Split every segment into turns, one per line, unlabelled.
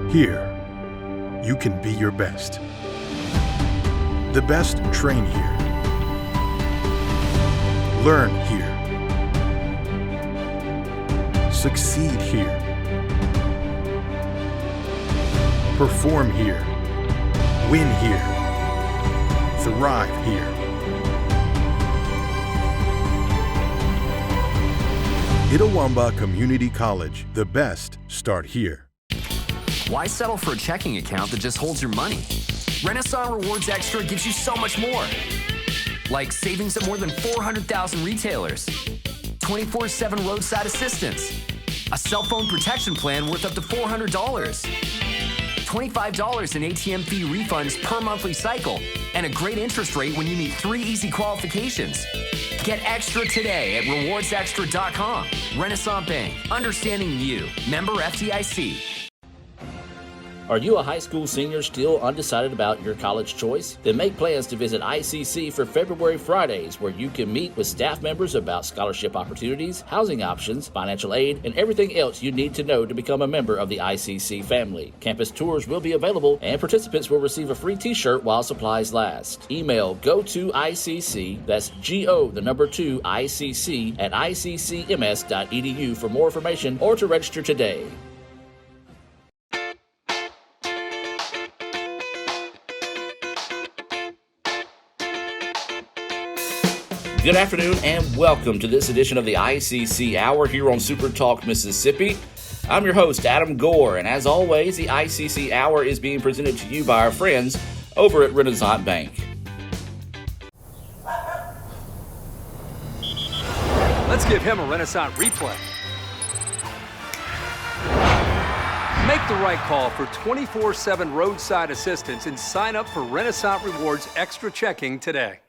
Here, you can be your best. The best train here. Learn here. Succeed here. Perform here. Win here. Thrive here. Itawamba Community College. The best start here.
Why settle for a checking account that just holds your money? Renasant Rewards Extra gives you so much more. Like savings at more than 400,000 retailers, 24/7 roadside assistance, a cell phone protection plan worth up to $400, $25 in ATM fee refunds per monthly cycle, and a great interest rate when you meet 3 easy qualifications. Get extra today at rewardsextra.com. Renasant Bank, understanding you. Member FDIC.
Are you a high school senior still undecided about your college choice? Then make plans to visit ICC for February Fridays, where you can meet with staff members about scholarship opportunities, housing options, financial aid, and everything else you need to know to become a member of the ICC family. Campus tours will be available, and participants will receive a free t-shirt while supplies last. Email go2ICC, that's GO2 ICC at iccms.edu for more information or to register today. Good afternoon and welcome to this edition of the ICC Hour here on SuperTalk Mississippi. I'm your host, Adam Gore, and as always, the ICC Hour is being presented to you by our friends over at Renasant Bank.
Let's give him a Renasant replay. Make the right call for 24/7 roadside assistance and sign up for Renasant Rewards Extra Checking today.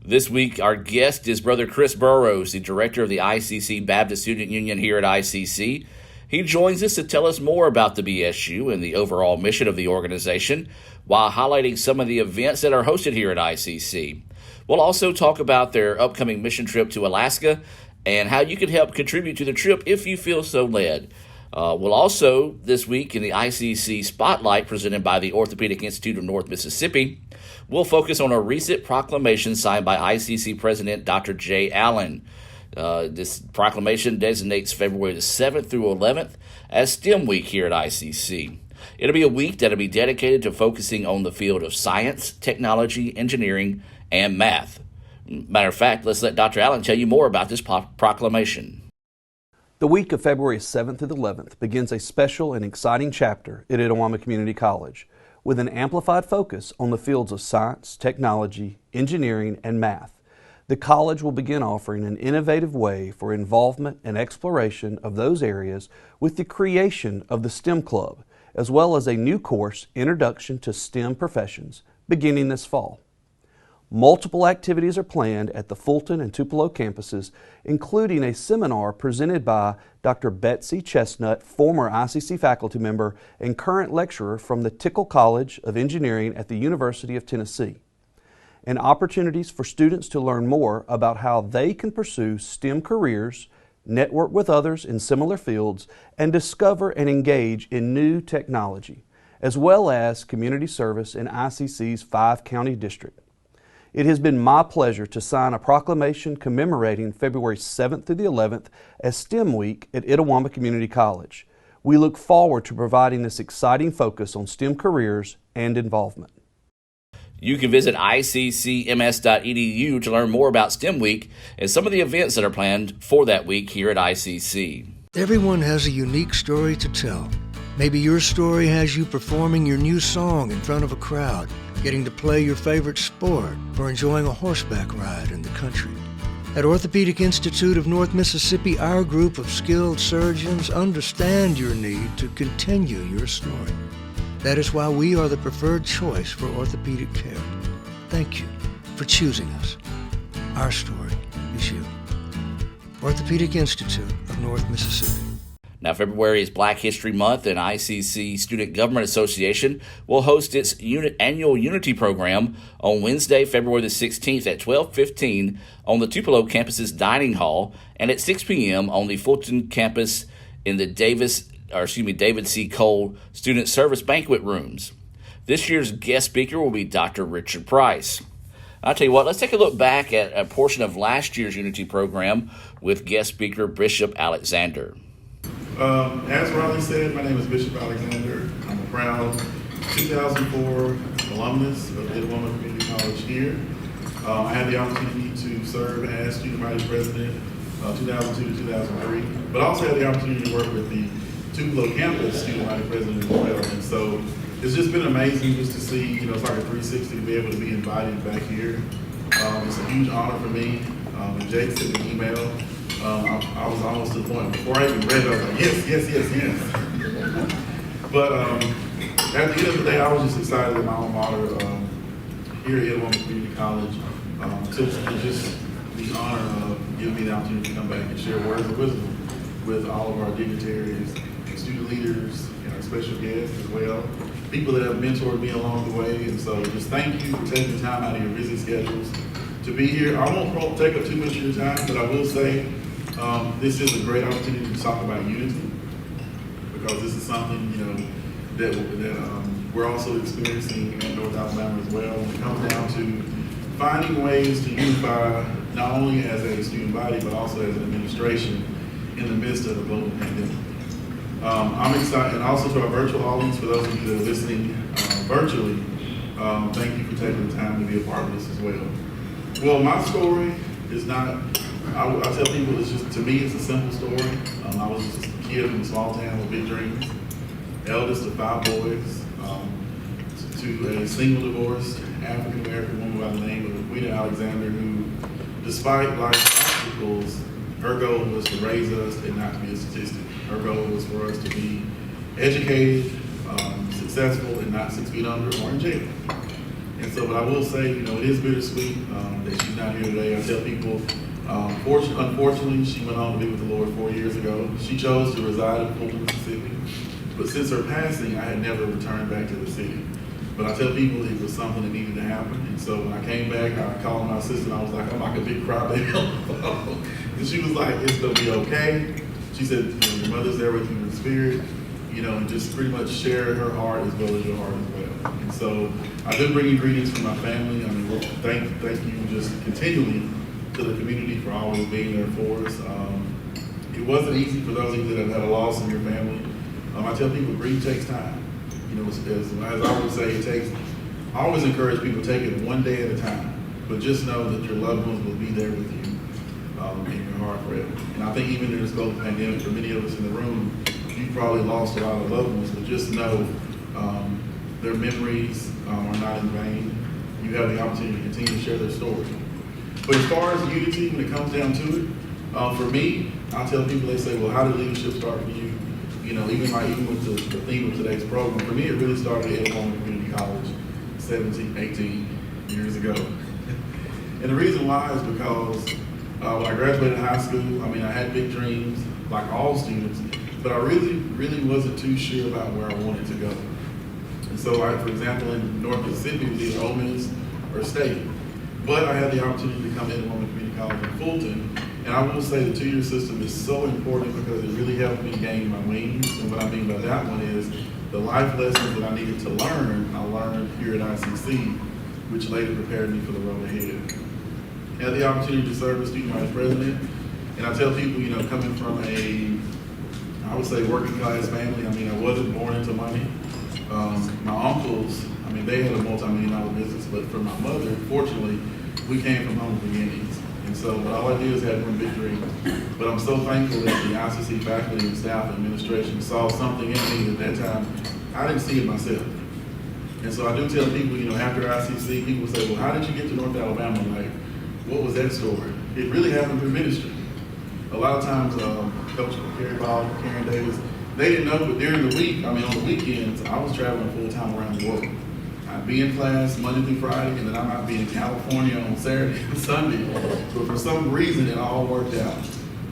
This week, our guest is Brother Chris Burrows, the director of the ICC Baptist Student Union here at ICC. He joins us to tell us more about the BSU and the overall mission of the organization, while highlighting some of the events that are hosted here at ICC. We'll also talk about their upcoming mission trip to Alaska and how you can help contribute to the trip if you feel so led. We'll also, this week in the ICC Spotlight presented by the Orthopedic Institute of North Mississippi, we'll focus on a recent proclamation signed by ICC President Dr. Jay Allen. This proclamation designates February the 7th through 11th as STEM Week here at ICC. It'll be a week that'll be dedicated to focusing on the field of science, technology, engineering, and math. Matter of fact, let's let Dr. Allen tell you more about this proclamation.
The week of February 7th through the 11th begins a special and exciting chapter at Itawamba Community College with an amplified focus on the fields of science, technology, engineering, and math. The college will begin offering an innovative way for involvement and exploration of those areas with the creation of the STEM Club, as well as a new course, Introduction to STEM Professions, beginning this fall. Multiple activities are planned at the Fulton and Tupelo campuses, including a seminar presented by Dr. Betsy Chestnut, former ICC faculty member and current lecturer from the Tickle College of Engineering at the University of Tennessee, and opportunities for students to learn more about how they can pursue STEM careers, network with others in similar fields, and discover and engage in new technology, as well as community service in ICC's 5-county district. It has been my pleasure to sign a proclamation commemorating February 7th through the 11th as STEM Week at Itawamba Community College. We look forward to providing this exciting focus on STEM careers and involvement.
You can visit iccms.edu to learn more about STEM Week and some of the events that are planned for that week here at ICC.
Everyone has a unique story to tell. Maybe your story has you performing your new song in front of a crowd, getting to play your favorite sport, or enjoying a horseback ride in the country. At Orthopedic Institute of North Mississippi, our group of skilled surgeons understand your need to continue your story. That is why we are the preferred choice for orthopedic care. Thank you for choosing us. Our story is you. Orthopedic Institute of North Mississippi.
Now, February is Black History Month, and ICC Student Government Association will host its annual Unity Program on Wednesday, February the 16th at 12:15 on the Tupelo campus's dining hall and at 6 p.m. on the Fulton campus in the Davis David C. Cole Student Service Banquet Rooms. This year's guest speaker will be Dr. Richard Price. I'll tell you what, let's take a look back at a portion of last year's Unity program with guest speaker Bishop Alexander.
As Riley said, my name is Bishop Alexander. I'm a proud 2004 alumnus of Etowah Community College here. I had the opportunity to serve as student body president 2002 to 2003, but also had the opportunity to work with the Tupelo campus student body president as well. And so it's just been amazing just to see, it's like a 360 to be able to be invited back here. It's a huge honor for me. When Jake sent me an email, I was almost to the point, before I even read it, I was like, yes. But at the end of the day, I was just excited that my alma mater here at Etowah Community College took just the honor of giving me the opportunity to come back and share words of wisdom with all of our dignitaries, student leaders, and our special guests as well. People that have mentored me along the way, and so just thank you for taking time out of your busy schedules to be here. I won't take up too much of your time, but I will say this is a great opportunity to talk about unity, because this is something that we're also experiencing in North Alabama as well. When it comes down to finding ways to unify not only as a student body but also as an administration in the midst of the global pandemic. I'm excited, and also to our virtual audience, for those of you that are listening virtually, thank you for taking the time to be a part of this as well. Well, my story is not, I tell people, it's just, to me, it's a simple story. I was just a kid from a small town with big dreams, eldest of 5 boys, to a single divorced African-American woman by the name of Queen Alexander, who, despite life's obstacles, her goal was to raise us and not to be a statistic. Her goal was for us to be educated, successful, and not 6 feet under or in jail. And so, but I will say, it is bittersweet that she's not here today. I tell people, unfortunately, she went on to be with the Lord 4 years ago. She chose to reside in Fulton, Mississippi. But since her passing, I had never returned back to the city. But I tell people it was something that needed to happen. And so when I came back, I called my sister, and I was like, I'm like a big crybaby on the phone. And she was like, it's gonna be okay. She said, your mother's there with you in the spirit, and just pretty much share her heart as well as your heart as well. And so I do bring ingredients from my family. Thank you just continually to the community for always being there for us. It wasn't easy for those of you that have had a loss in your family. I tell people grief takes time. As I would say, I always encourage people to take it one day at a time, but just know that your loved ones will be there with you in your heart forever. And I think even in this global pandemic, for many of us in the room, you've probably lost a lot of loved ones, but just know their memories are not in vain. You have the opportunity to continue to share their story. But as far as unity, when it comes down to it, for me, I tell people, they say, well, how did leadership start for you? Even with the theme of today's program, for me, it really started at Etowah Community College 17, 18 years ago. And the reason why is because when I graduated high school, I had big dreams, like all students, but I really wasn't too sure about where I wanted to go. And so, for example, in North Mississippi, it was either Ole Miss or State. But I had the opportunity to come to Etowah Community College in Fulton. And I will say the 2-year system is so important because it really helped me gain my wings. And what I mean by that one is the life lessons that I needed to learn, I learned here at ICC, which later prepared me for the road ahead. I had the opportunity to serve as student vice president. And I tell people, coming from I would say working class family, I wasn't born into money. My uncles, they had a multi-million-dollar business, but for my mother, fortunately, we came from humble beginnings. And so what all I did is have one big dream. But I'm so thankful that the ICC faculty and staff and administration saw something in me at that time. I didn't see it myself. And so I do tell people, after ICC, people say, well, how did you get to North Alabama? What was that story? It really happened through ministry. A lot of times, Coach Kerry Ball, Karen Davis, they didn't know, but during the week, on the weekends, I was traveling full-time around the world. I'd be in class Monday through Friday, and then I might be in California on Saturday and Sunday. But for some reason, it all worked out.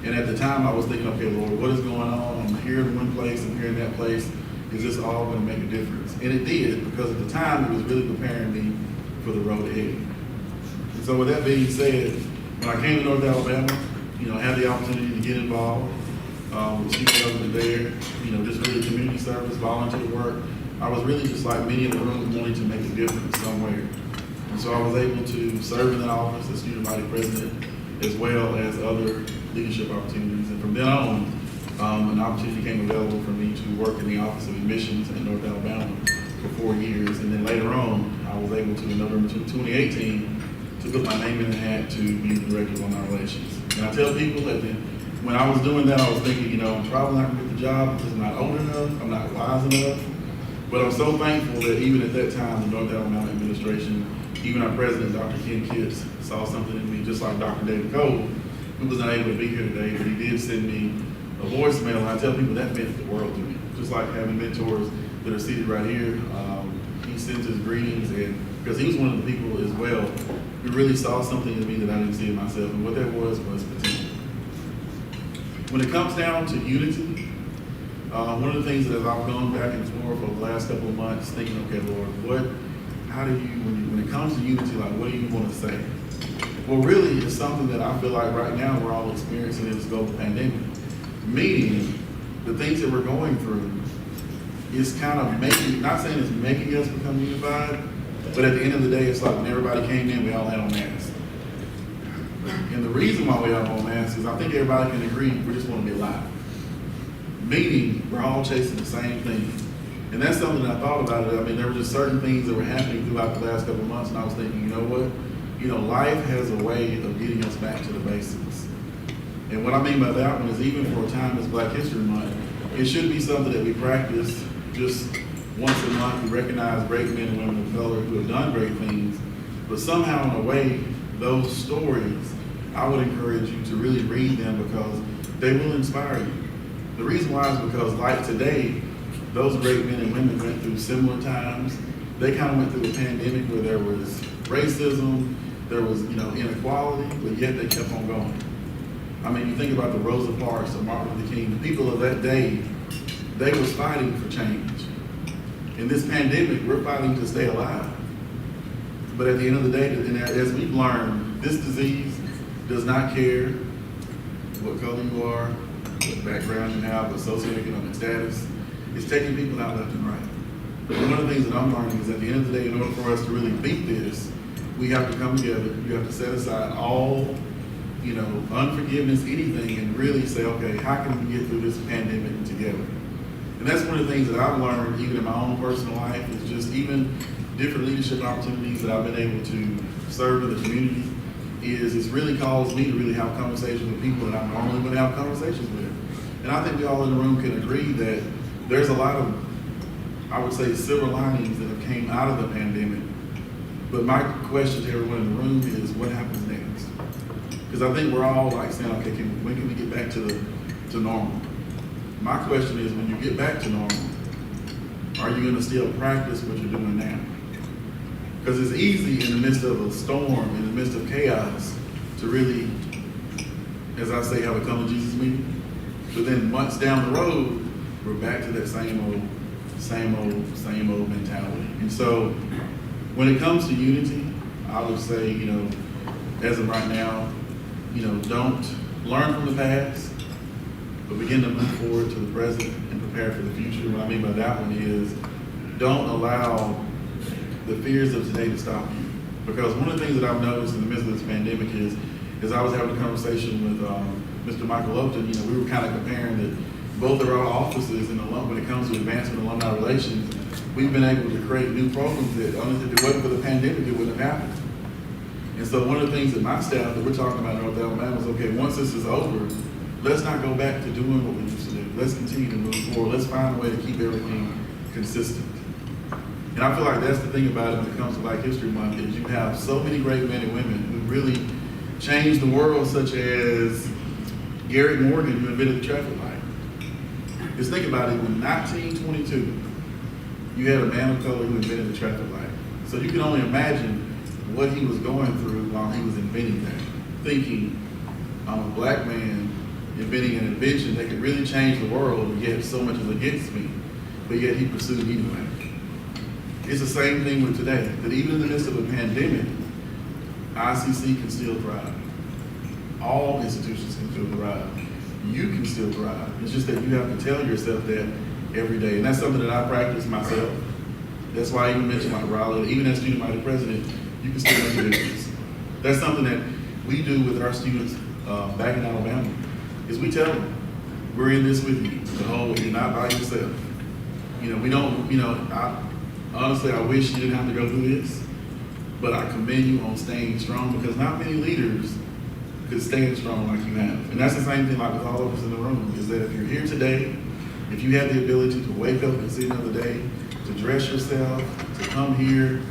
And at the time, I was thinking, okay, Lord, what is going on? I'm here in one place, I'm here in that place. Is this all going to make a difference? And it did, because at the time, it was really preparing me for the road ahead. And so with that being said, when I came to North Alabama, I had the opportunity to get involved. the student government there, just really community service, volunteer work. I was really just like many in the room wanting to make a difference somewhere. And so I was able to serve in that office as student body president, as well as other leadership opportunities. And from then on, an opportunity became available for me to work in the Office of Admissions in North Alabama for 4 years. And then later on, I was able to, in November 2018, to put my name in the hat to be the Director of Alumni Relations. And I tell people that when I was doing that, I was thinking, I'm probably not going to get the job because I'm not old enough, I'm not wise enough. But I'm so thankful that even at that time, the North Alabama administration, even our president, Dr. Ken Kitts, saw something in me, just like Dr. David Cole, who was not able to be here today, but he did send me a voicemail, and I tell people that meant the world to me. Just like having mentors that are seated right here, he sends his greetings, and because he was one of the people as well who really saw something in me that I didn't see in myself, and what that was potential. When it comes down to unity, one of the things that as I've gone back and forth over the last couple of months, thinking, okay, Lord, how do you, when it comes to unity, like, what do you want to say? Well, really, it's something that I feel like right now we're all experiencing in this global pandemic. Meaning, the things that we're going through is kind of making, not saying it's making us become unified, but at the end of the day, it's like when everybody came in, we all had on masks. And the reason why we all have on masks is I think everybody can agree we just want to be alive. Meaning, we're all chasing the same thing. And that's something that I thought about it. I mean, there were just certain things that were happening throughout the last couple of months, and I was thinking, you know what? Life has a way of getting us back to the basics. And what I mean by that one is even for a time as Black History Month, it should be something that we practice just once a month. We recognize great men and women of color who have done great things, but somehow in a way, those stories, I would encourage you to really read them because they will inspire you. The reason why is because like today, those great men and women went through similar times. They kind of went through a pandemic where there was racism, there was inequality, but yet they kept on going. I mean, you think about the Rosa Parks or Martin Luther King, the people of that day, they was fighting for change. In this pandemic, we're fighting to stay alive. But at the end of the day, as we've learned, this disease does not care what color you are, what background you have, what socioeconomic status. It's taking people out left and right. And one of the things that I'm learning is at the end of the day, in order for us to really beat this, we have to come together. You have to set aside all, unforgiveness, anything, and really say, okay, how can we get through this pandemic together? And that's one of the things that I've learned, even in my own personal life, is just even different leadership opportunities that I've been able to serve in the community. It's really caused me to really have conversations with people that I normally wouldn't have conversations with. And I think we all in the room can agree that there's a lot of, I would say, silver linings that have came out of the pandemic. But my question to everyone in the room is, what happens next? Because I think we're all like saying, okay, when can we get back to normal? My question is, when you get back to normal, are you going to still practice what you're doing now? Because it's easy in the midst of a storm, in the midst of chaos, to really, as I say, have a come to Jesus meeting. But then months down the road, we're back to that same old mentality. And so when it comes to unity, I would say, as of right now, don't learn from the past, but begin to move forward to the present and prepare for the future. What I mean by that one is don't allow the fears of today to stop you. Because one of the things that I've noticed in the midst of this pandemic is I was having a conversation with Mr. Michael Upton. We were kind of comparing that both of our offices when it comes to advancement alumni relations, we've been able to create new programs that if it wasn't for the pandemic, it wouldn't have happened. And so one of the things that my staff that we're talking about in North Alabama is, okay, once this is over, let's not go back to doing what we used to do. Let's continue to move forward. Let's find a way to keep everything consistent. And I feel like that's the thing about it when it comes to Black History Month is you have so many great men and women who really changed the world, such as Garrett Morgan, who invented the traffic light. Just think about it, in 1922, you had a man of color who invented the traffic light. So you can only imagine what he was going through while he was inventing that. Thinking, I'm a black man inventing an invention that could really change the world, and yet so much is against me, but yet he pursued it anyway. It's the same thing with today, that even in the midst of a pandemic, ICC can still thrive. All institutions can still thrive. you can still thrive. It's just that you have to tell yourself that every day. And that's something that I practice myself. That's why I even mentioned like Raleigh, even as student body president, you can still make a difference. That's something that we do with our students back in Alabama, is we tell them, we're in this with you. The whole, you're not by yourself. You know, we don't, you know, honestly, I wish you didn't have to go through this, but I commend you on staying strong, because not many leaders could stand strong like you have. And that's the same thing like with all of us in the room, is that if you're here today, if you have the ability to wake up and see another day, to dress yourself, to come here,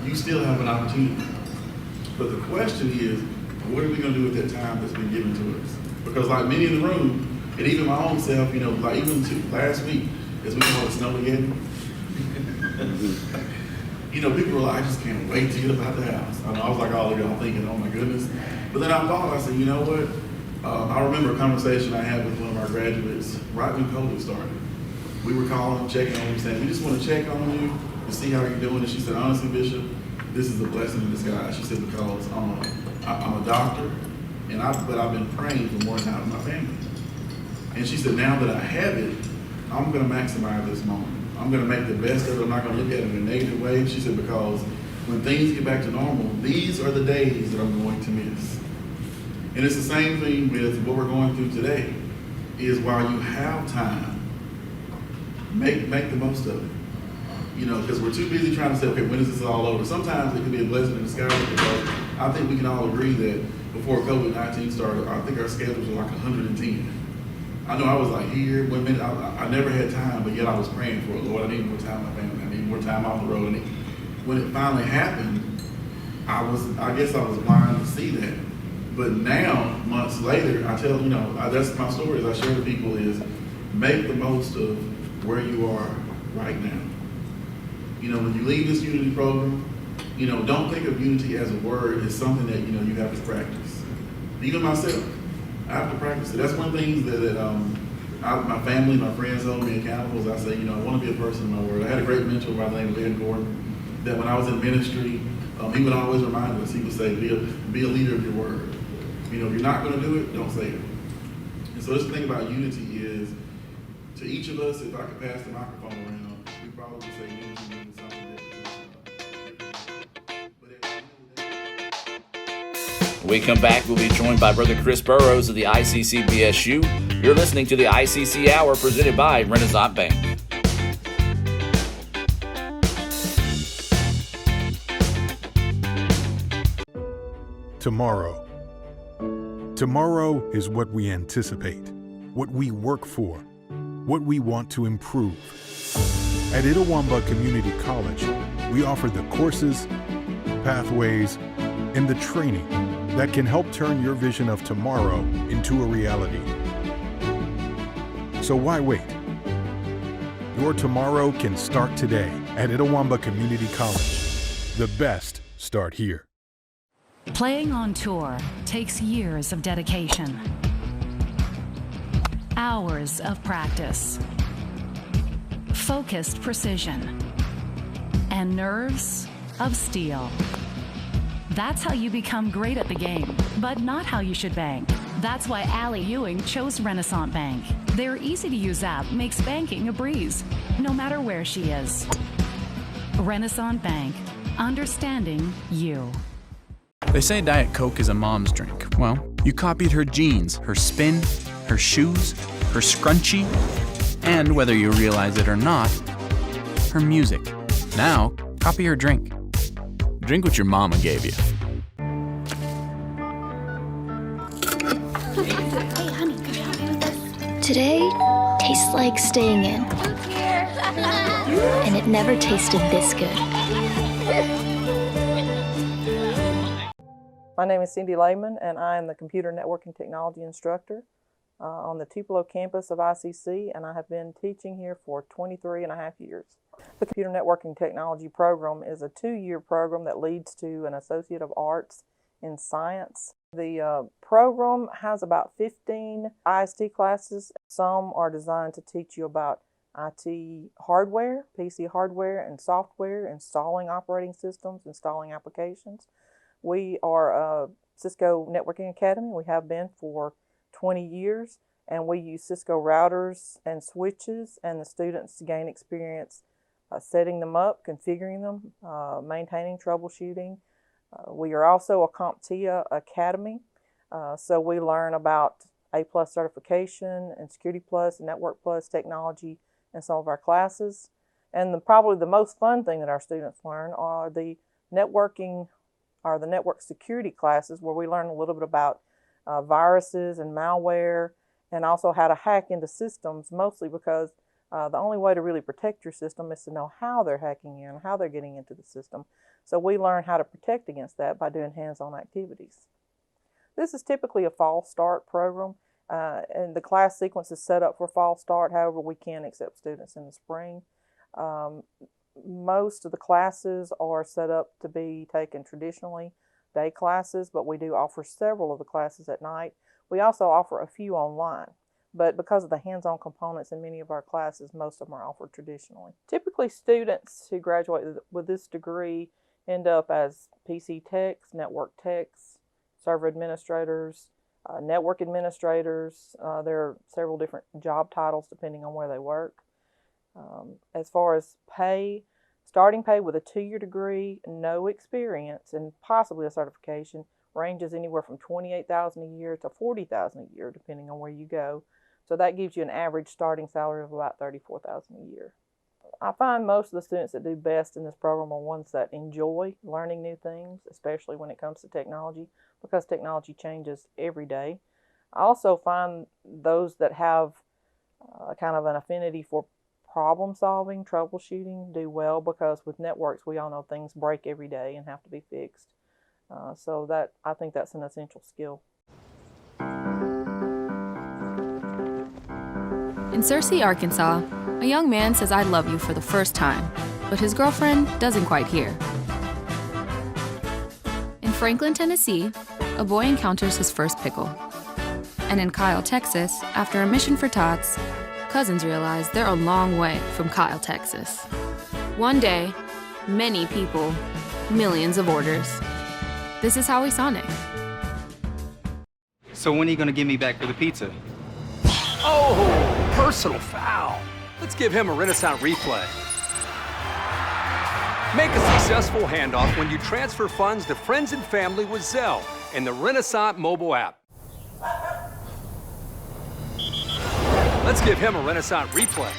you still have an opportunity. But the question is, what are we gonna do with that time that's been given to us? Because like many in the room, and even my own self, you know, like even last week, as we call it snow again, you know, people were like, I just can't wait to get up out the house. I was like all of y'all thinking, oh my goodness. But then I thought, I said, you know what? I remember a conversation I had with one of our graduates right when COVID started. We were calling, checking on them, saying, we just want to check on you to see how you're doing. And she said, honestly, Bishop, this is a blessing in disguise. She said, because I'm a doctor, but I've been praying for more time with my family. And she said, now that I have it, I'm going to maximize this moment. I'm going to make the best of it. I'm not going to look at it in a negative way. She said, because when things get back to normal, these are the days that I'm going to miss. And it's the same thing with what we're going through today, is while you have time, make the most of it. You know, because we're too busy trying to say, okay, when is this all over? Sometimes it can be a blessing in disguise, because I think we can all agree that before COVID-19 started, I think our schedules were like 110. I know I was like here, I never had time, but yet I was praying for it. Lord, I need more time with my family. I need more time off the road. And when it finally happened, I guess I was blind to see that. But now, months later, I tell, you know, that's my stories I share with people, is make the most of where you are right now. You know, when you leave this Unity program, you know, don't think of unity as a word. It's something that, you know, you have to practice. Even myself, I have to practice it. That's one thing that my family, my friends hold me accountable. Is I say, you know, I want to be a person of my word. I had a great mentor by the name of Ed Gordon, that when I was in ministry, he would always remind us, he would say, be a leader of your word. You know, if you're not going to do it, don't say it. And so this thing about unity is, to each of us, if I could pass the microphone around, we probably would say unity means something different.
When we come back, we'll be joined by Brother Chris Burrows of the ICC BSU. You're listening to the ICC Hour presented by Renasant Bank.
Tomorrow. Tomorrow is what we anticipate, what we work for, what we want to improve. At Itawamba Community College, we offer the courses, pathways, and the training that can help turn your vision of tomorrow into a reality. So why wait? Your tomorrow can start today at Itawamba Community College. The best start here.
Playing on tour takes years of dedication, hours of practice, focused precision, and nerves of steel. That's how you become great at the game, but not how you should bank. That's why Allie Ewing chose Renasant Bank. Their easy-to-use app makes banking a breeze, no matter where she is. Renasant Bank, understanding you.
They say Diet Coke is a mom's drink. Well, you copied her jeans, her spin, her shoes, her scrunchie, and whether you realize it or not, her music. Now, copy her drink. Drink what your mama gave you.
Hey, honey, could you help me with this? Today tastes like staying in. And it never tasted this good.
My name is Cindy Lehman, and I am the Computer Networking Technology Instructor on the Tupelo campus of ICC, and I have been teaching here for 23 and a half years. The Computer Networking Technology program is a 2-year program that leads to an Associate of Arts in Science. The program has about 15 IST classes. Some are designed to teach you about IT hardware, PC hardware and software, installing operating systems, installing applications. We are a Cisco Networking Academy. We have been for 20 years. and we use Cisco routers and switches, and the students gain experience setting them up, configuring them, maintaining, troubleshooting. We are also a CompTIA Academy, so we learn about A+ certification and Security Plus and Network Plus technology in some of our classes. And probably the most fun thing that our students learn are the networking or the network security classes, where we learn a little bit about viruses and malware, and also how to hack into systems, mostly because the only way to really protect your system is to know how they're hacking in, how they're getting into the system. So we learn how to protect against that by doing hands-on activities. This is typically a fall start program, and the class sequence is set up for fall start. However, we can accept students in the spring. Most of the classes are set up to be taken traditionally day classes, but we do offer several of the classes at night. We also offer a few online, but because of the hands-on components in many of our classes, most of them are offered traditionally. Typically, students who graduate with this degree end up as PC techs, network techs, server administrators, network administrators. There are several different job titles depending on where they work. As far as pay, starting pay with a 2-year degree, no experience, and possibly a certification ranges anywhere from $28,000 a year to $40,000 a year, depending on where you go. So that gives you an average starting salary of about $34,000 a year. I find most of the students that do best in this program are ones that enjoy learning new things, especially when it comes to technology, because technology changes every day. I also find those that have kind of an affinity for problem solving, troubleshooting, do well, because with networks, we all know things break every day and have to be fixed. So I think that's an essential skill.
In Searcy, Arkansas, a young man says I love you for the first time, but his girlfriend doesn't quite hear. In Franklin, Tennessee, a boy encounters his first pickle. And in Kyle, Texas, after a mission for tots, cousins realize they're a long way from Kyle, Texas. One day, many people, millions of orders. This is Howie Sonic.
So when are you going to give me back for the pizza?
Oh, personal foul. Let's give him a Renasant replay. Make a successful handoff when you transfer funds to friends and family with Zelle and the Renasant mobile app. Let's give him a Renasant replay.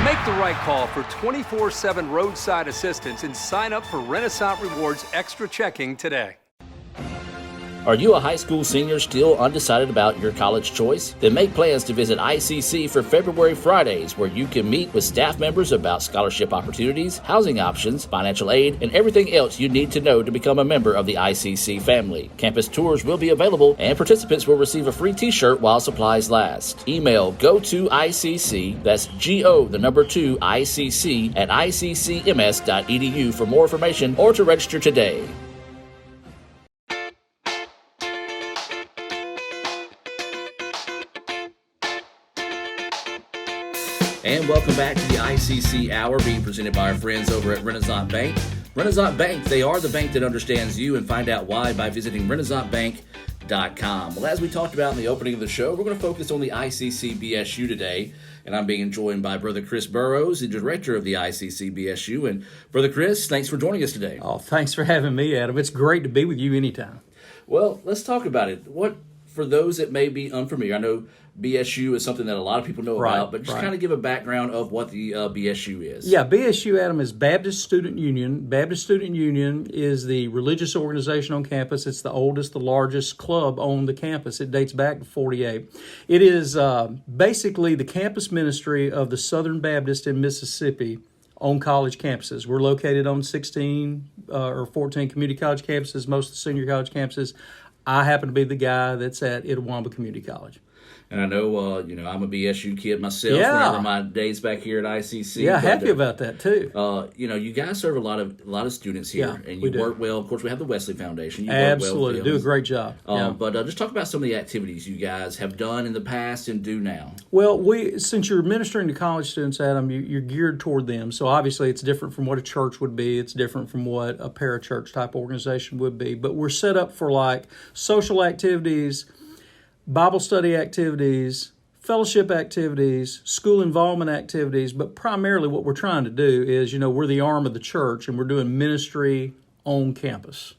Make the right call for 24/7 roadside assistance and sign up for Renasant Rewards Extra Checking today.
Are you a high school senior still undecided about your college choice? Then make plans to visit ICC for February Fridays, where you can meet with staff members about scholarship opportunities, housing options, financial aid, and everything else you need to know to become a member of the ICC family. Campus tours will be available, and participants will receive a free t-shirt while supplies last. Email go2ICC, that's GO2 ICC at iccms.edu for more information or to register today. And welcome back to the ICC Hour, being presented by our friends over at Renasant Bank. Renasant Bank, they are the bank that understands you, and find out why by visiting RenasantBank.com. Well, as we talked about in the opening of the show, we're going to focus on the ICC BSU today, and I'm being joined by Brother Chris Burrows, the director of the ICC BSU. And Brother Chris, thanks for joining us today.
Oh, thanks for having me, Adam. It's great to be with you anytime.
Well, let's talk about it. What, for those that may be unfamiliar, I know BSU is something that a lot of people know about, but just kind of give a background of what the BSU is.
Yeah, BSU, Adam, is Baptist Student Union. Baptist Student Union is the religious organization on campus. It's the oldest, the largest club on the campus. It dates back to 48. It is basically the campus ministry of the Southern Baptist in Mississippi on college campuses. We're located on 16 or 14 community college campuses, most of the senior college campuses. I happen to be the guy that's at Itawamba Community College.
And I know, I'm a BSU kid myself.
Yeah.
Whenever my days back here at ICC.
Yeah, happy about that too.
You guys serve a lot of students here, and you work well. Of course, we have the Wesley Foundation. You
Absolutely,
work well,
do a great job.
But just talk about some of the activities you guys have done in the past and do now.
Well, since you're ministering to college students, Adam, you're geared toward them. So obviously, it's different from what a church would be. It's different from what a parachurch type organization would be. But we're set up for like social activities, Bible study activities, fellowship activities, school involvement activities, but primarily what we're trying to do is, we're the arm of the church and we're doing ministry on campus.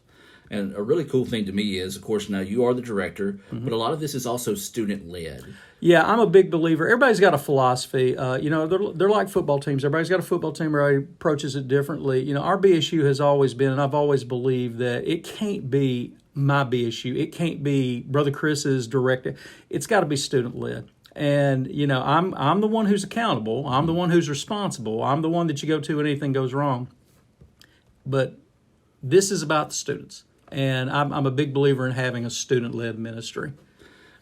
And a really cool thing to me is, of course, now you are the director, but a lot of this is also student-led.
Yeah, I'm a big believer. Everybody's got a philosophy. They're like football teams. Everybody's got a football team. Everybody approaches it differently. Our BSU has always been, and I've always believed that it can't be my BSU. It can't be Brother Chris's directive. It's got to be student-led. And, I'm the one who's accountable. I'm the one who's responsible. I'm the one that you go to when anything goes wrong. But this is about the students. And I'm a big believer in having a student-led ministry.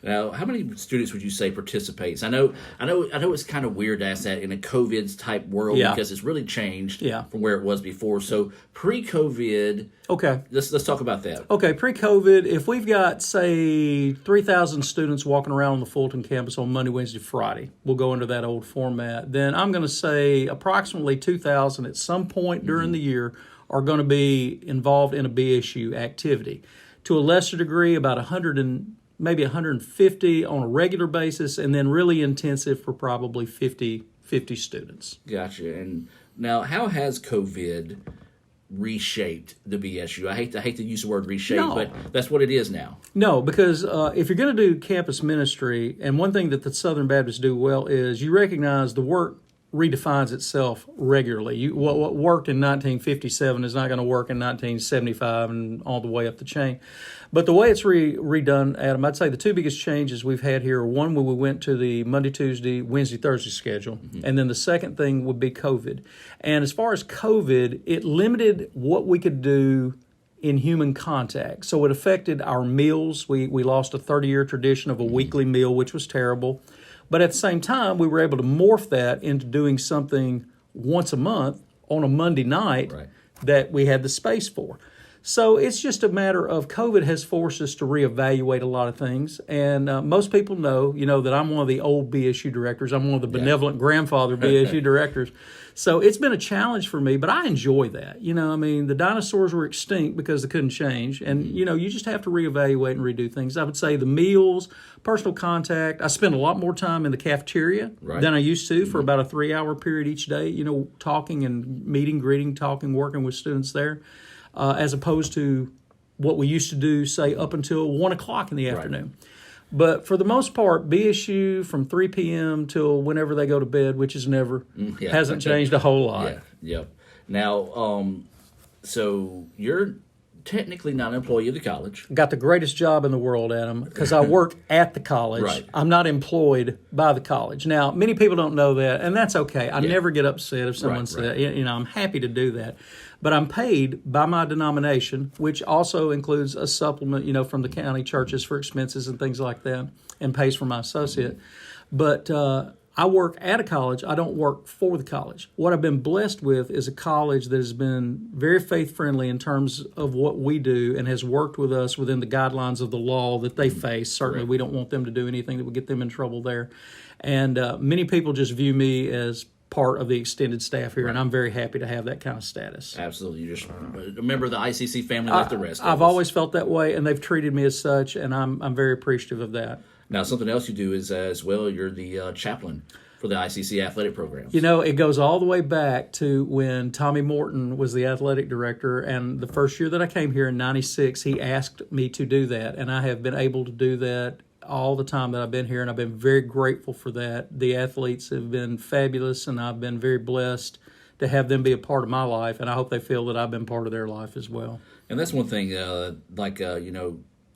Now, how many students would you say participates? I know it's kind of weird to ask that in a COVID type world because it's really changed from where it was before. So pre-COVID,
okay,
let's talk about that.
Okay, pre-COVID, if we've got say 3,000 students walking around on the Fulton campus on Monday, Wednesday, Friday, we'll go into that old format. Then I'm going to say approximately 2,000 at some point during the year are going to be involved in a BSU activity. To a lesser degree, about 100 maybe 150 on a regular basis, and then really intensive for probably 50 students.
Gotcha. And now, how has COVID reshaped the BSU? I hate to use the word reshape, but that's what it is now. No,
because if you're going to do campus ministry, and one thing that the Southern Baptists do well is you recognize the work redefines itself regularly. What worked in 1957 is not going to work in 1975 and all the way up the chain. But the way it's redone, Adam, I'd say the two biggest changes we've had here are one, when we went to the Monday, Tuesday, Wednesday, Thursday schedule, and then the second thing would be COVID. And as far as COVID, it limited what we could do in human contact. So it affected our meals. We lost a 30-year tradition of a weekly meal, which was terrible. But at the same time, we were able to morph that into doing something once a month on a Monday night that we had the space for. So it's just a matter of COVID has forced us to reevaluate a lot of things. And most people know, that I'm one of the old BSU directors. I'm one of the benevolent grandfather BSU directors. So it's been a challenge for me, but I enjoy that. The dinosaurs were extinct because they couldn't change. And, you just have to reevaluate and redo things. I would say the meals, personal contact. I spend a lot more time in the cafeteria than I used to for about a 3-hour period each day, talking and meeting, greeting, talking, working with students there. As opposed to what we used to do, say, up until 1 o'clock in the afternoon. But for the most part, BSU from 3 p.m. till whenever they go to bed, which is never, hasn't changed a whole lot.
Yep. Now, so you're technically not an employee of the college.
Got the greatest job in the world, Adam, because I work at the college. I'm not employed by the college. Now, many people don't know that, and that's okay. I never get upset if someone says, I'm happy to do that. But I'm paid by my denomination, which also includes a supplement, from the county churches for expenses and things like that, and pays for my associate. But I work at a college. I don't work for the college. What I've been blessed with is a college that has been very faith-friendly in terms of what we do and has worked with us within the guidelines of the law that they face. Certainly, we don't want them to do anything that would get them in trouble there. And many people just view me as part of the extended staff here, and I'm very happy to have that kind of status.
Absolutely. You're just a member of the ICC family like the rest of us.
I've always felt that way, and they've treated me as such, and I'm very appreciative of that.
Now, something else you do is, as well, you're the chaplain for the ICC athletic programs.
It goes all the way back to when Tommy Morton was the athletic director, and the first year that I came here in 96, he asked me to do that, and I have been able to do that all the time that I've been here, and I've been very grateful for that. The athletes have been fabulous, and I've been very blessed to have them be a part of my life, and I hope they feel that I've been part of their life as well.
And that's one thing,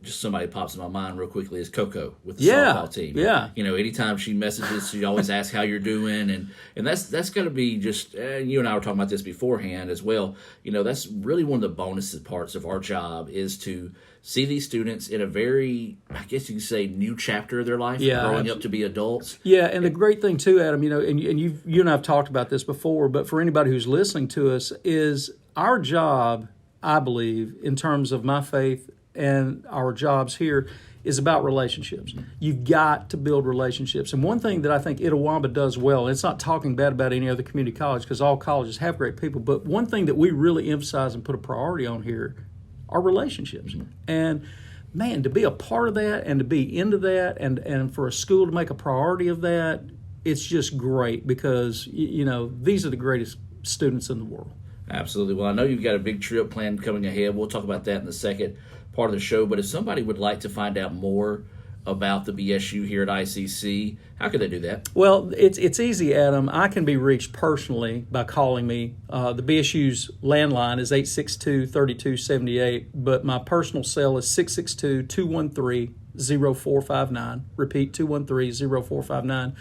just somebody pops in my mind real quickly is Coco with the
Yeah,
softball team.
yeah.
You know, anytime she messages, she always asks how you're doing, and that's going to be just. You and I were talking about this beforehand as well. You know, that's really one of the bonus parts of our job is to see these students in a very, I guess you could say, new chapter of their life, growing up to be adults.
Yeah, and the great thing too, Adam, you know, and you and I have talked about this before, but for anybody who's listening to us, is our job, I believe, in terms of my faith and our jobs here, is about relationships. You've got to build relationships. And one thing that I think Itawamba does well, and it's not talking bad about any other community college because all colleges have great people, but one thing that we really emphasize and put a priority on here are relationships. And man, to be a part of that and to be into that and for a school to make a priority of that, it's just great because, you know, these are the greatest students in the world.
Absolutely. Well, I know you've got a big trip planned coming ahead. We'll talk about that in the second part of the show. But if somebody would like to find out more about the BSU here at ICC, how can they do that?
Well, it's easy, Adam. I can be reached personally by calling me. The BSU's landline is 862-3278, but my personal cell is 662-213-0459. Repeat, 213-0459.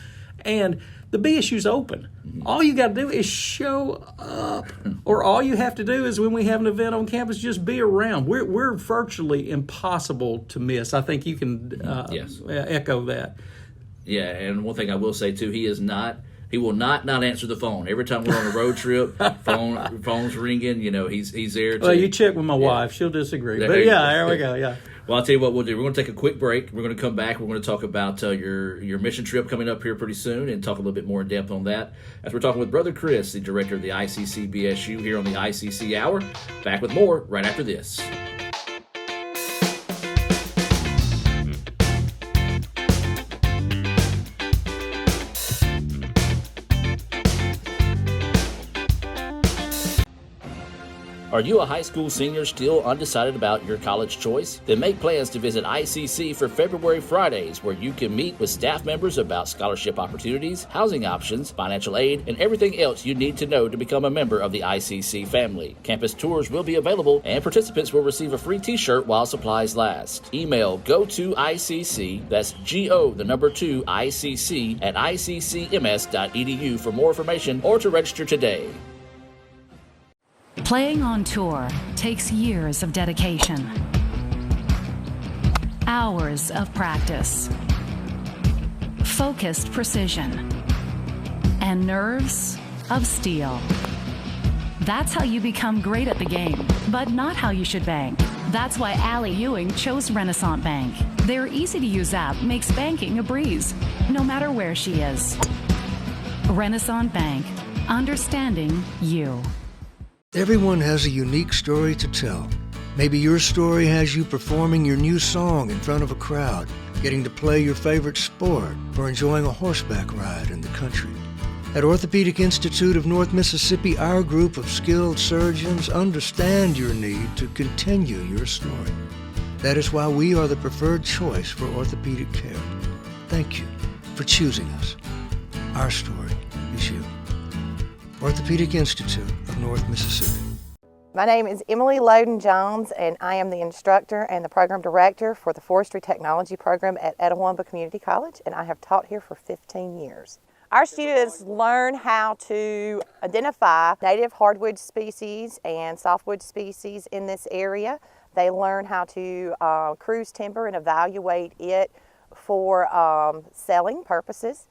And the BSU's open. All you got to do is show up, or all you have to do is when we have an event on campus, just be around. We're virtually impossible to miss. I think you can echo that.
Yeah, and one thing I will say too, he will not answer the phone. Every time we're on a road trip, phone's ringing. You know, he's there.
Well, you check with my wife; she'll disagree. But there we go. Yeah.
Well, I'll tell you what we'll do. We're going to take a quick break. We're going to come back. We're going to talk about your mission trip coming up here pretty soon and talk a little bit more in depth on that. As we're talking with Brother Chris, the director of the ICC BSU here on the ICC Hour. Back with more right after this. Are you a high school senior still undecided about your college choice? Then make plans to visit ICC for February Fridays, where you can meet with staff members about scholarship opportunities, housing options, financial aid, and everything else you need to know to become a member of the ICC family. Campus tours will be available, and participants will receive a free t-shirt while supplies last. Email go2ICC, that's GO2 ICC at iccms.edu for more information or to register today.
Playing on tour takes years of dedication, hours of practice, focused precision, and nerves of steel. That's how you become great at the game, but not how you should bank. That's why Allie Ewing chose Renasant Bank. Their easy-to-use app makes banking a breeze, no matter where she is. Renasant Bank, understanding you.
Everyone has a unique story to tell. Maybe your story has you performing your new song in front of a crowd, getting to play your favorite sport, or enjoying a horseback ride in the country. At Orthopedic Institute of North Mississippi, our group of skilled surgeons understand your need to continue your story. That is why we are the preferred choice for orthopedic care. Thank you for choosing us. Our story is you. Orthopedic Institute of North Mississippi.
My name is Emily Loden-Jones, and I am the instructor and the program director for the Forestry Technology Program at Itawamba Community College, and I have taught here for 15 years. Our students learn how to identify native hardwood species and softwood species in this area. They learn how to cruise timber and evaluate it for selling purposes.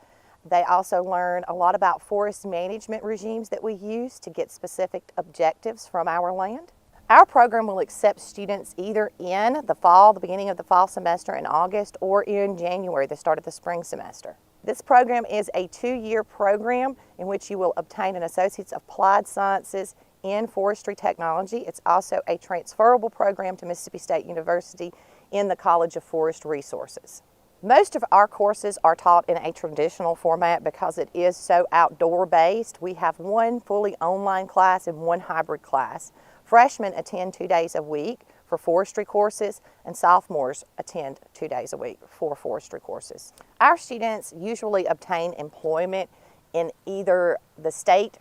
They also learn a lot about forest management regimes that we use to get specific objectives from our land. Our program will accept students either in the fall, the beginning of the fall semester in August, or in January, the start of the spring semester. This program is a 2-year program in which you will obtain an Associate's of Applied Sciences in Forestry Technology. It's also a transferable program to Mississippi State University in the College of Forest Resources. Most of our courses are taught in a traditional format because it is so outdoor based. We have one fully online class and one hybrid class. Freshmen attend 2 days a week for forestry courses, and sophomores attend 2 days a week for forestry courses. Our students usually obtain employment in either the state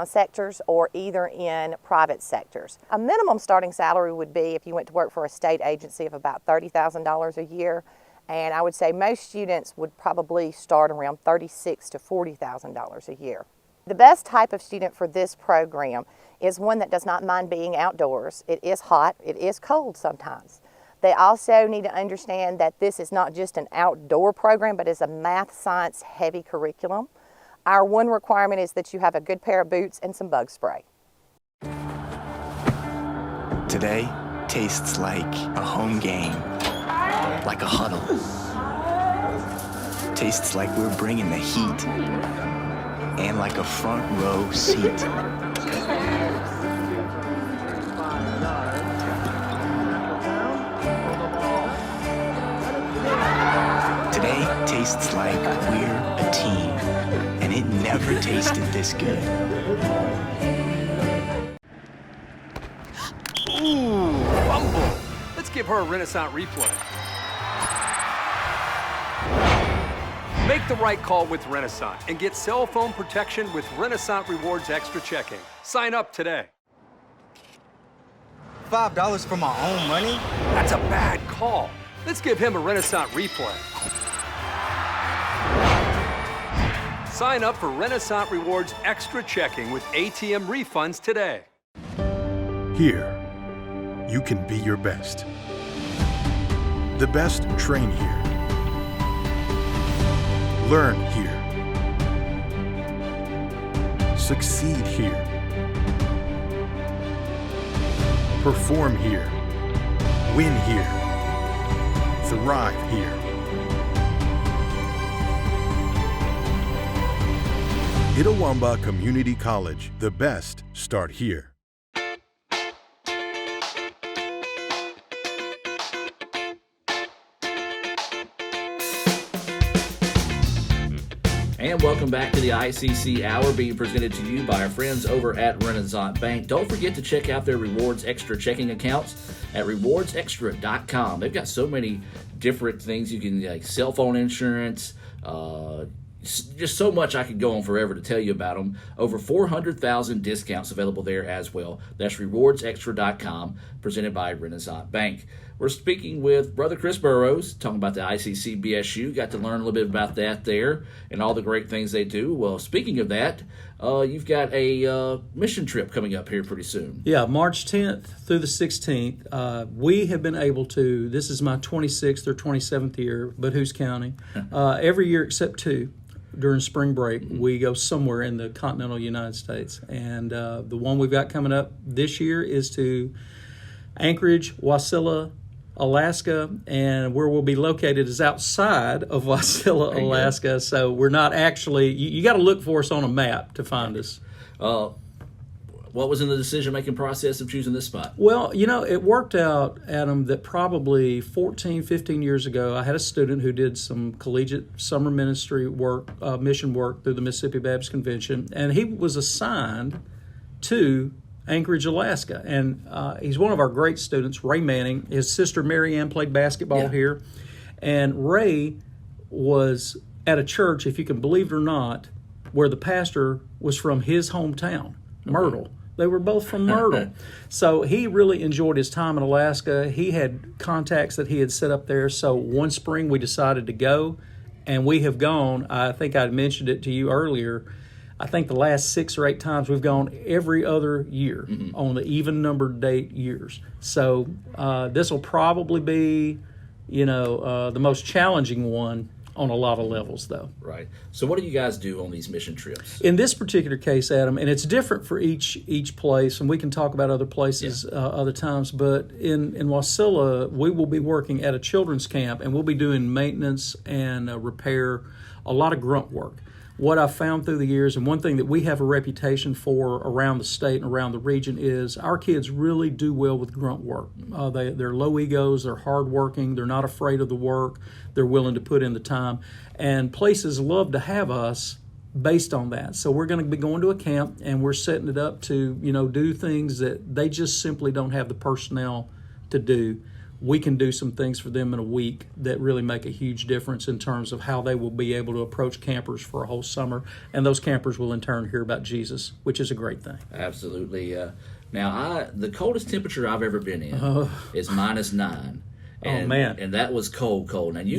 sectors or either in private sectors. A minimum starting salary would be, if you went to work for a state agency, of about $30,000 a year. And I would say most students would probably start around $36,000 to $40,000 a year. The best type of student for this program is one that does not mind being outdoors. It is hot, it is cold sometimes. They also need to understand that this is not just an outdoor program, but is a math, science heavy curriculum. Our one requirement is that you have a good pair of boots and some bug spray.
Today tastes like a home game, like a huddle. Tastes like we're bringing the heat, and like a front row seat. Today tastes like we're a team, and it never tasted this good.
Ooh, fumble. Let's give her a Renasant replay. Make the right call with Renasant and get cell phone protection with Renasant Rewards Extra Checking. Sign up today.
$5 for my own money?
That's a bad call. Let's give him a Renasant replay. Sign up for Renasant Rewards Extra Checking with ATM refunds today.
Here, you can be your best. The best train here. Learn here. Succeed here. Perform here. Win here. Thrive here. Itawamba Community College. The best start here.
And welcome back to the ICC Hour, being presented to you by our friends over at Renasant Bank. Don't forget to check out their Rewards Extra checking accounts at rewardsextra.com. They've got so many different things. You can, like cell phone insurance, just so much I could go on forever to tell you about them. Over 400,000 discounts available there as well. That's rewardsextra.com, presented by Renasant Bank. We're speaking with Brother Chris Burrows, talking about the ICC BSU. Got to learn a little bit about that there and all the great things they do. Well, speaking of that, you've got a mission trip coming up here pretty soon.
Yeah, March 10th through the 16th. We have been able to, this is my 26th or 27th year, but who's counting? Every year except 2. During spring break, we go somewhere in the continental United States. And the one we've got coming up this year is to Anchorage, Wasilla, Alaska, and where we'll be located is outside of Wasilla, Alaska. So we're not actually, you got to look for us on a map to find us.
What was in the decision-making process of choosing this spot?
Well, you know, it worked out, Adam, that probably 14, 15 years ago, I had a student who did some collegiate summer ministry work, mission work through the Mississippi Baptist Convention, and he was assigned to Anchorage, Alaska. And he's one of our great students, Ray Manning. His sister, Mary Ann, played basketball here. And Ray was at a church, if you can believe it or not, where the pastor was from his hometown, Myrtle. They were both from Myrtle. So he really enjoyed his time in Alaska. He had contacts that he had set up there. So one spring we decided to go, and we have gone. I think I mentioned it to you earlier. I think the last 6 or 8 times we've gone every other year on the even numbered date years. So this will probably be, the most challenging one on a lot of levels, though.
Right. So what do you guys do on these mission trips?
In this particular case, Adam, and it's different for each place, and we can talk about other places other times, but in Wasilla, we will be working at a children's camp, and we'll be doing maintenance and repair, a lot of grunt work. What I've found through the years, and one thing that we have a reputation for around the state and around the region, is our kids really do well with grunt work. They're low egos, they're hardworking, they're not afraid of the work, they're willing to put in the time. And places love to have us based on that. So we're going to be going to a camp, and we're setting it up to, do things that they just simply don't have the personnel to do. we can do some things for them in a week that really make a huge difference in terms of how they will be able to approach campers for a whole summer, and those campers will in turn hear about Jesus, which is a great thing.
Absolutely. Now, the coldest temperature I've ever been in is -9. And,
man.
And that was cold. Now, you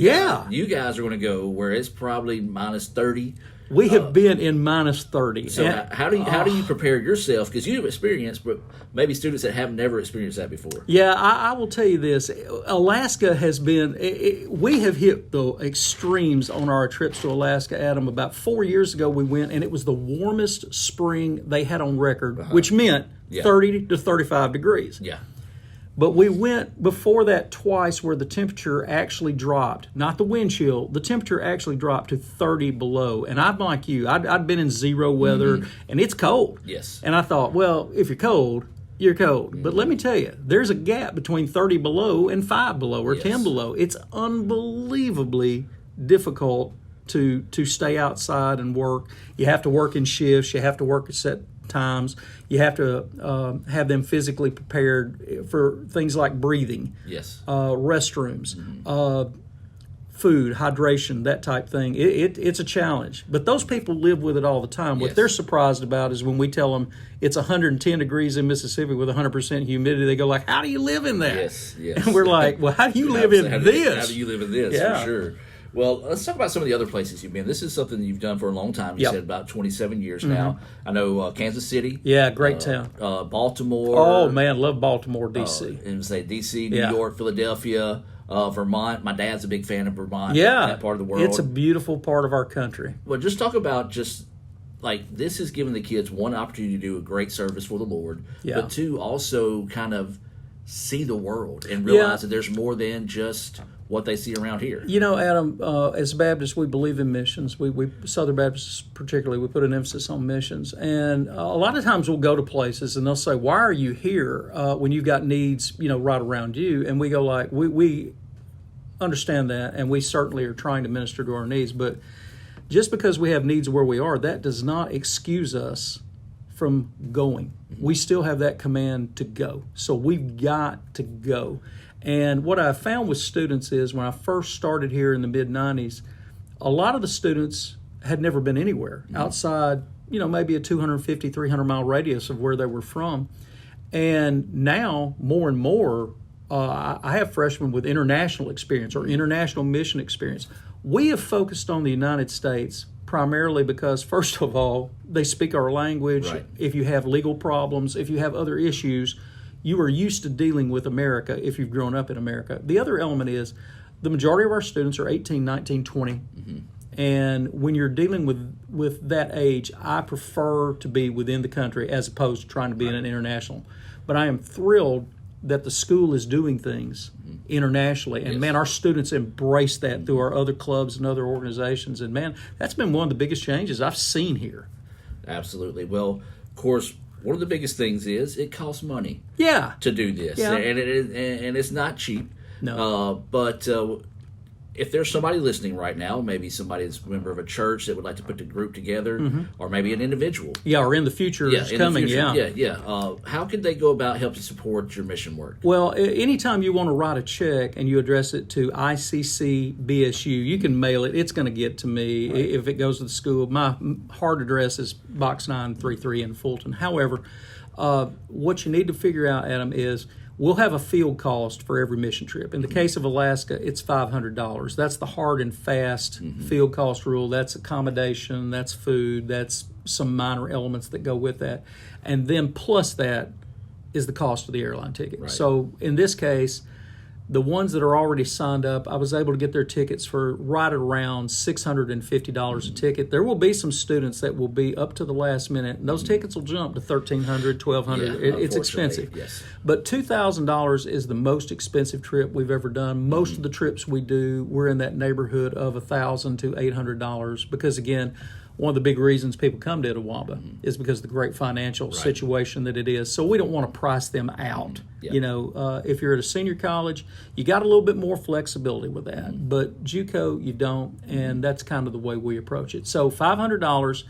guys are going to go where it's probably -30.
We have been in -30.
So how do you prepare yourself? Because you've experienced, but maybe students that have never experienced that before.
Yeah, I will tell you this. Alaska has been, we have hit the extremes on our trips to Alaska, Adam. About 4 years ago we went, and it was the warmest spring they had on record, which meant 30 to 35 degrees.
Yeah.
But we went before that twice where the temperature actually dropped, not the wind chill, the temperature actually dropped to 30 below. And I'm like you, I'd been in zero weather, and it's cold.
Yes.
And I thought, well, if you're cold, you're cold. But let me tell you, there's a gap between 30 below and 5 below or 10 below. It's unbelievably difficult to stay outside and work. You have to work in shifts. You have to work at set times. You have to have them physically prepared for things like breathing, restrooms, food, hydration, that type thing. It's a challenge. But those people live with it all the time. What they're surprised about is when we tell them it's 110 degrees in Mississippi with 100% humidity, they go like, how do you live in that?
Yes.
And we're like, well, how do you live in this?
How do you live in this, for sure. Well, let's talk about some of the other places you've been. This is something that you've done for a long time. You said about 27 years now. I know Kansas City.
Yeah, great town.
Baltimore.
Oh, man, love Baltimore, D.C.
And say D.C., New York, Philadelphia, Vermont. My dad's a big fan of Vermont.
Yeah.
That part of the world.
It's a beautiful part of our country.
Well, just talk about this is giving the kids one opportunity to do a great service for the Lord, but two, also kind of see the world and realize that there's more than just what they see around here.
You know, Adam, as Baptists, we believe in missions. We Southern Baptists particularly, we put an emphasis on missions. And a lot of times we'll go to places and they'll say, why are you here when you've got needs, right around you? And we go like, we understand that, and we certainly are trying to minister to our needs. But just because we have needs where we are, that does not excuse us from going. We still have that command to go. So we've got to go. And what I found with students is when I first started here in the mid-90s, a lot of the students had never been anywhere outside, maybe a 250, 300-mile radius of where they were from. And now, more and more, I have freshmen with international experience or international mission experience. We have focused on the United States primarily because, first of all, they speak our language.
Right.
If you have legal problems, if you have other issues, you are used to dealing with America if you've grown up in America. The other element is the majority of our students are 18, 19, 20. And when you're dealing with that age, I prefer to be within the country as opposed to trying to be in an international. But I am thrilled that the school is doing things internationally. And, man, our students embrace that through our other clubs and other organizations. And, man, that's been one of the biggest changes I've seen here.
Absolutely. Well, of course, one of the biggest things is it costs money to do this.
Yeah.
And it's not cheap.
No.
But if there's somebody listening right now, maybe somebody that's a member of a church that would like to put the group together, or maybe an individual.
Yeah, or in the future is coming,
How could they go about helping support your mission work?
Well, anytime you want to write a check and you address it to ICC BSU, you can mail it. It's going to get to me if it goes to the school. My hard address is Box 933 in Fulton. However, what you need to figure out, Adam, is we'll have a field cost for every mission trip. In the case of Alaska, it's $500. That's the hard and fast field cost rule. That's accommodation, that's food, that's some minor elements that go with that. And then plus that is the cost of the airline ticket.
Right.
So in this case, the ones that are already signed up, I was able to get their tickets for right around $650 a ticket. There will be some students that will be up to the last minute, and those tickets will jump to $1,300, $1,200. It's expensive.
Yes.
But $2,000 is the most expensive trip we've ever done. Most of the trips we do, we're in that neighborhood of $1,000 to $800 because, again, one of the big reasons people come to Itawamba is because of the great financial situation that it is. So we don't want to price them out. If you're at a senior college, you got a little bit more flexibility with that. But JUCO, you don't, and that's kind of the way we approach it. So $500,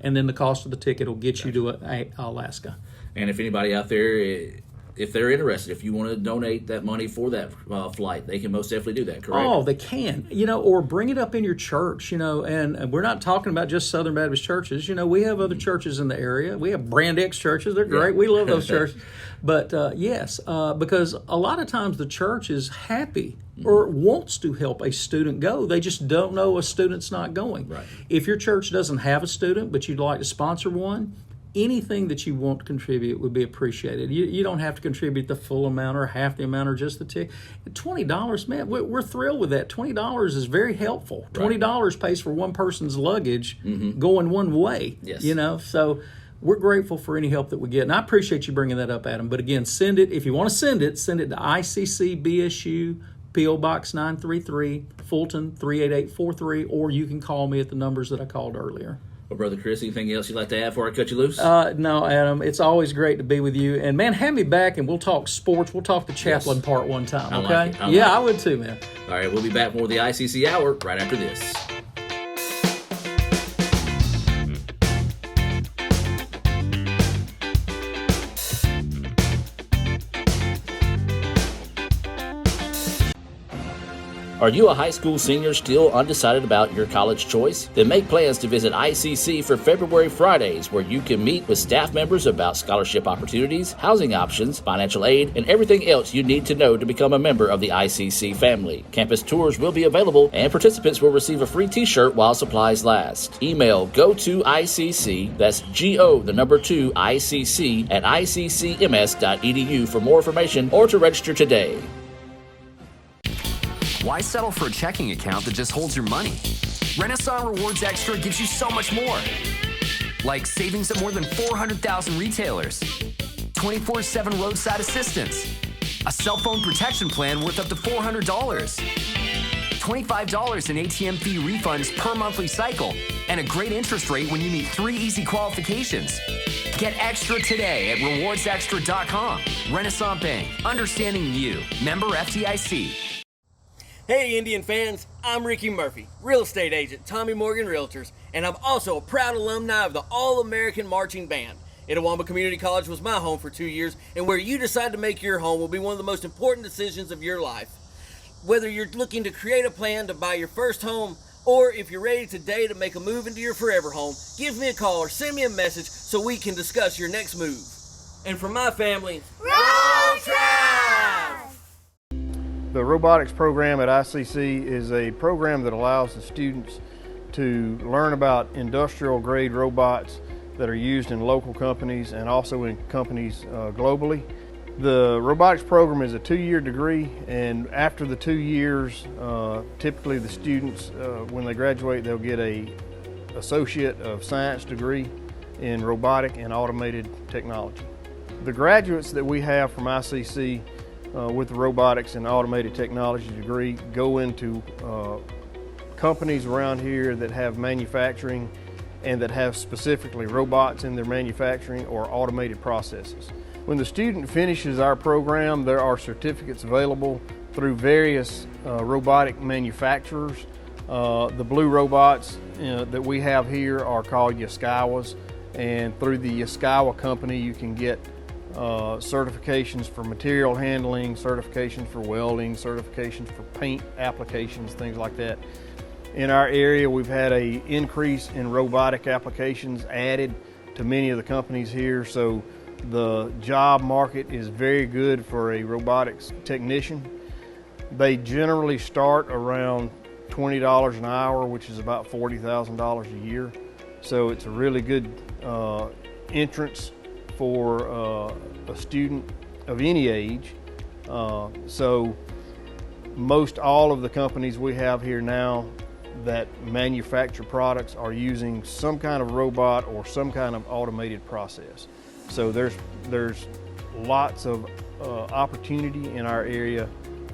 and then the cost of the ticket will get you to Alaska.
And if anybody out there if they're interested, if you want to donate that money for that flight, they can most definitely do that, correct?
Oh, they can, or bring it up in your church, and we're not talking about just Southern Baptist churches. We have other churches in the area. We have Brand X churches. They're great. We love those churches. But yes, because a lot of times the church is happy or wants to help a student go. They just don't know a student's not going.
Right.
If your church doesn't have a student, but you'd like to sponsor one, anything that you want to contribute would be appreciated. You don't have to contribute the full amount or half the amount or just the ticket. $20, man, we're thrilled with that. $20 is very helpful. $20 pays for one person's luggage going one way.
Yes.
So we're grateful for any help that we get. And I appreciate you bringing that up, Adam. But again, send it. If you want to send it to ICC BSU, P.O. Box 933, Fulton 38843, or you can call me at the numbers that I called earlier.
Well, Brother Chris, anything else you'd like to add before I cut you loose?
No, Adam. It's always great to be with you. And, man, have me back, and we'll talk sports. We'll talk the chaplain part one time, okay? I would too, man.
All right, we'll be back more with the ICC Hour right after this. Are you a high school senior still undecided about your college choice? Then make plans to visit ICC for February Fridays, where you can meet with staff members about scholarship opportunities, housing options, financial aid, and everything else you need to know to become a member of the ICC family. Campus tours will be available, and participants will receive a free t-shirt while supplies last. Email go2ICC, that's GO2 ICC at iccms.edu for more information or to register today.
Why settle for a checking account that just holds your money? Renasant Rewards Extra gives you so much more. Like savings at more than 400,000 retailers, 24/7 roadside assistance, a cell phone protection plan worth up to $400, $25 in ATM fee refunds per monthly cycle, and a great interest rate when you meet 3 easy qualifications. Get extra today at rewardsextra.com. Renasant Bank, understanding you. Member FDIC.
Hey Indian fans, I'm Ricky Murphy, real estate agent, Tommy Morgan Realtors, and I'm also a proud alumni of the All-American Marching Band. Itawamba Community College was my home for 2 years, and where you decide to make your home will be one of the most important decisions of your life. Whether you're looking to create a plan to buy your first home, or if you're ready today to make a move into your forever home, give me a call or send me a message so we can discuss your next move. And for my family, roll Tribe!
The robotics program at ICC is a program that allows the students to learn about industrial grade robots that are used in local companies and also in companies globally. The robotics program is a 2-year degree, and after the 2 years, typically the students, when they graduate, they'll get an Associate of Science degree in robotic and automated technology. The graduates that we have from ICC with the robotics and automated technology degree go into companies around here that have manufacturing and that have specifically robots in their manufacturing or automated processes. When the student finishes our program, there are certificates available through various robotic manufacturers. The blue robots that we have here are called Yaskawas, and through the Yaskawa company you can get certifications for material handling, certifications for welding, certifications for paint applications, things like that. In our area, we've had an increase in robotic applications added to many of the companies here, so the job market is very good for a robotics technician. They generally start around $20 an hour, which is about $40,000 a year. So it's a really good entrance for a student of any age. So most all of the companies we have here now that manufacture products are using some kind of robot or some kind of automated process. So there's lots of opportunity in our area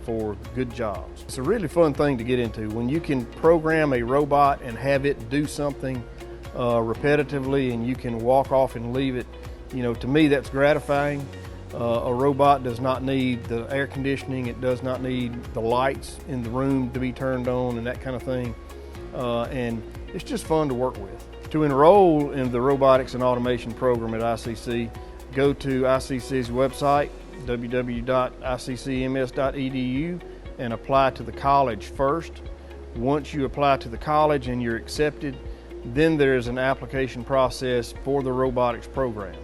for good jobs. It's a really fun thing to get into. When you can program a robot and have it do something repetitively and you can walk off and leave it, to me that's gratifying. A robot does not need the air conditioning, it does not need the lights in the room to be turned on and that kind of thing. And it's just fun to work with. To enroll in the Robotics and Automation program at ICC, go to ICC's website, www.iccms.edu, and apply to the college first. Once you apply to the college and you're accepted, then there's an application process for the robotics program.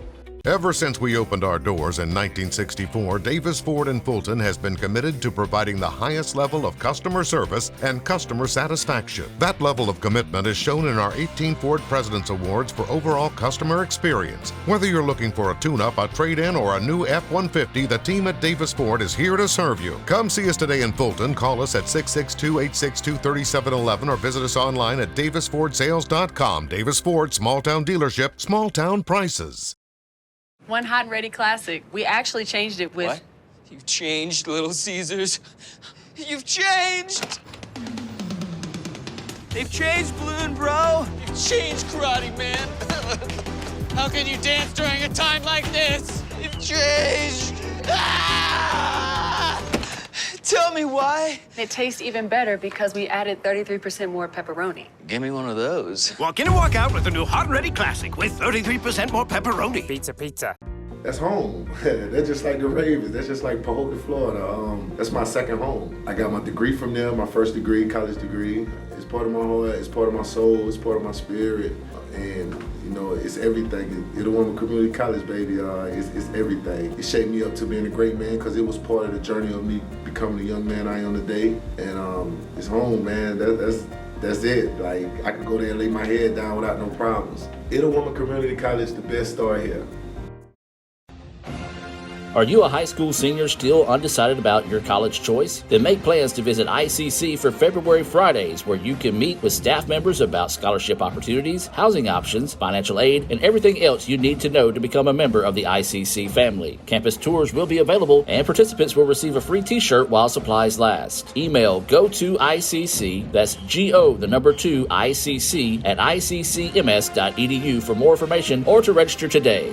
Ever since we opened our doors in 1964, Davis Ford in Fulton has been committed to providing the highest level of customer service and customer satisfaction. That level of commitment is shown in our 18 Ford President's Awards for overall customer experience. Whether you're looking for a tune-up, a trade-in, or a new F-150, the team at Davis Ford is here to serve you. Come see us today in Fulton. Call us at 662-862-3711 or visit us online at davisfordsales.com. Davis Ford, small-town dealership, small-town prices.
One hot and ready classic. We actually changed it with...
What? You've changed, Little Caesars. You've changed! They've changed, Balloon Bro. You've changed, Karate Man. How can you dance during a time like this? You've changed. Ah! Tell me why.
It tastes even better because we added 33% more pepperoni.
Give me one of those.
Walk in and walk out with the new Hot and Ready Classic with 33% more pepperoni.
Pizza.
That's home. That's just like the Ravens. That's just like Pahokee, Florida. That's my second home. I got my degree from there, my first degree, college degree. It's part of my heart, it's part of my soul, it's part of my spirit. And, you know, it's everything. Itawamba Community College, baby, it's everything. It shaped me up to being a great man because it was part of the journey of me becoming the young man I am today. And it's home, man. That's it. Like, I could go there and lay my head down without no problems. Itawamba Community College, the best start here.
Are you a high school senior still undecided about your college choice? Then make plans to visit ICC for February Fridays, where you can meet with staff members about scholarship opportunities, housing options, financial aid, and everything else you need to know to become a member of the ICC family. Campus tours will be available, and participants will receive a free t-shirt while supplies last. Email go2ICC, that's GO2 ICC at iccms.edu for more information or to register today.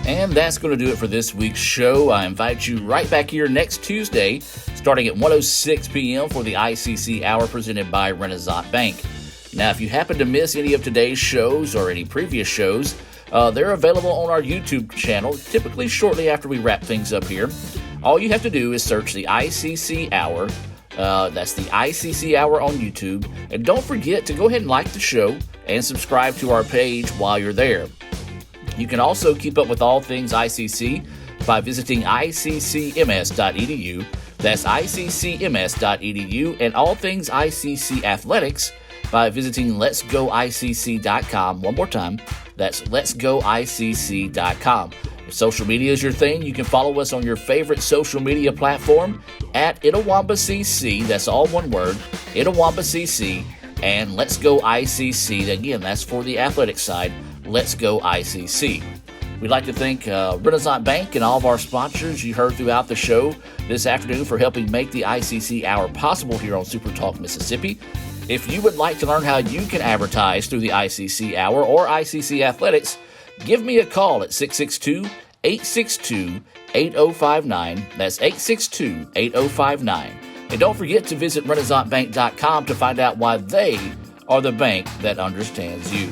And that's going to do it for this week's show. I invite you right back here next Tuesday, starting at 1:06 p.m. for the ICC Hour presented by Renasant Bank. Now, if you happen to miss any of today's shows or any previous shows, they're available on our YouTube channel, typically shortly after we wrap things up here. All you have to do is search the ICC Hour. That's the ICC Hour on YouTube. And don't forget to go ahead and like the show and subscribe to our page while you're there. You can also keep up with all things ICC by visiting iccms.edu. That's iccms.edu, and all things ICC athletics by visiting letsgoicc.com. One more time, that's letsgoicc.com. If social media is your thing, you can follow us on your favorite social media platform at ItawambaCC. That's all one word, ItawambaCC, and Let's Go ICC. Again, that's for the athletics side. Let's Go ICC. We'd like to thank Renasant Bank and all of our sponsors you heard throughout the show this afternoon for helping make the ICC Hour possible here on SuperTalk Mississippi. If you would like to learn how you can advertise through the ICC Hour or ICC Athletics, give me a call at 662-862-8059. That's 862-8059. And don't forget to visit RenasantBank.com to find out why they are the bank that understands you.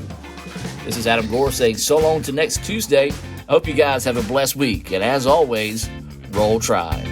This is Adam Gore saying so long to next Tuesday. I hope you guys have a blessed week. And as always, roll Tribe.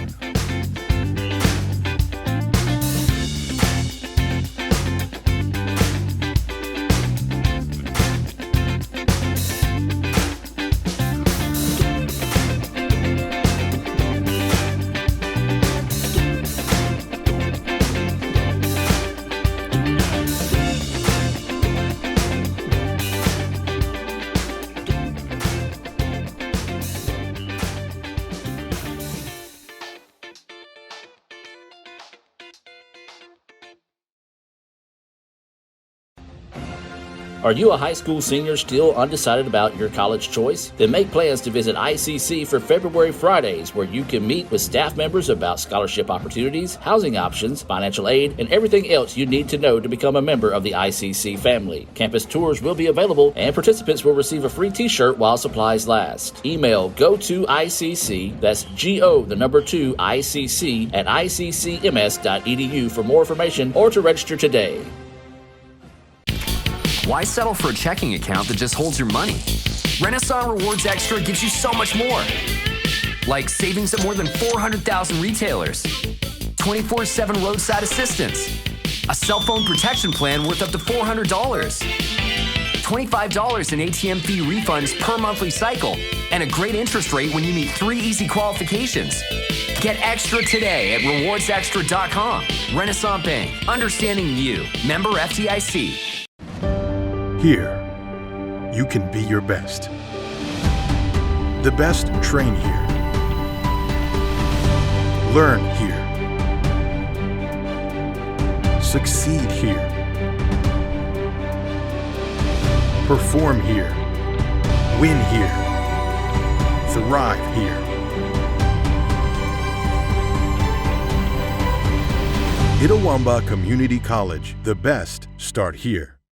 Are you a high school senior still undecided about your college choice? Then make plans to visit ICC for February Fridays, where you can meet with staff members about scholarship opportunities, housing options, financial aid, and everything else you need to know to become a member of the ICC family. Campus tours will be available, and participants will receive a free t-shirt while supplies last. Email go to ICC, that's GO2 ICC at iccms.edu for more information or to register today.
Why settle for a checking account that just holds your money? Renasant Rewards Extra gives you so much more. Like savings at more than 400,000 retailers, 24/7 roadside assistance, a cell phone protection plan worth up to $400, $25 in ATM fee refunds per monthly cycle, and a great interest rate when you meet 3 easy qualifications. Get extra today at rewardsextra.com. Renasant Bank, understanding you. Member FDIC.
Here, you can be your best. The best train here. Learn here. Succeed here. Perform here. Win here. Thrive here. Itawamba Community College. The best start here.